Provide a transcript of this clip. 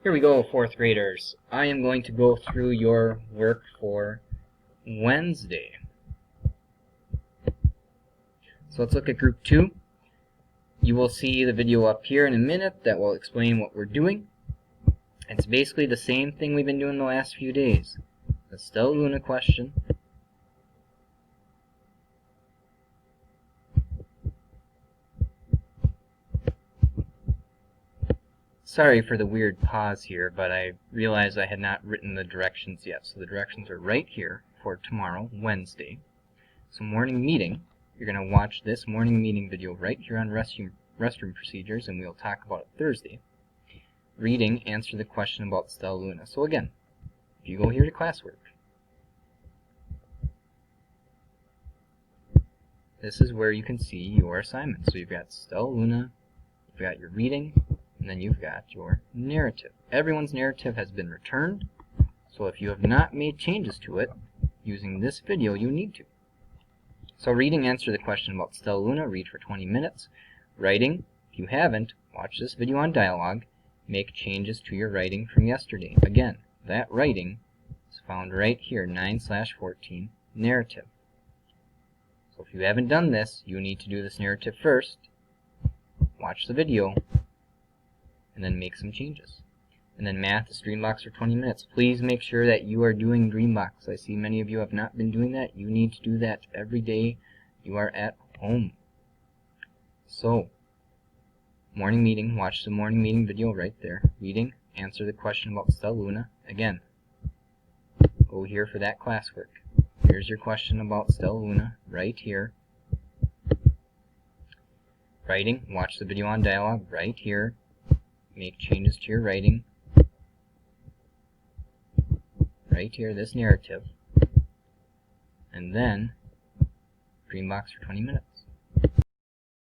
Here we go, fourth graders. I am going to go through your work for Wednesday. So let's look at group 2. You will see the video up here in a minute that will explain what we're doing. It's basically the same thing we've been doing the last few days. The Stellaluna question. Sorry for the weird pause here, but I realized I had not written the directions yet. So the directions are right here for tomorrow, Wednesday. So morning meeting, you're going to watch this morning meeting video right here on restroom procedures, and we'll talk about it Thursday. Reading, answer the question about Stellaluna. So again, if you go here to classwork, this is where you can see your assignments. So you've got Stellaluna, you've got your reading, and then you've got your narrative. Everyone's narrative has been returned, so if you have not made changes to it using this video, you need to. So reading, answer the question about Stellaluna, read for 20 minutes. Writing, if you haven't, watch this video on dialogue, make changes to your writing from yesterday. Again, that writing is found right here, 9/14, narrative. So if you haven't done this, you need to do this narrative first, watch the video, and then make some changes. And then math is Dreambox for 20 minutes. Please make sure that you are doing Dreambox. I see many of you have not been doing that. You need to do that every day you are at home. So, morning meeting, watch the morning meeting video right there. Reading, answer the question about Stellaluna. Again, go here for that classwork. Here's your question about Stellaluna right here. Writing, watch the video on dialogue right here. Make changes to your writing. Right here, this narrative. And then, Dreambox for 20 minutes.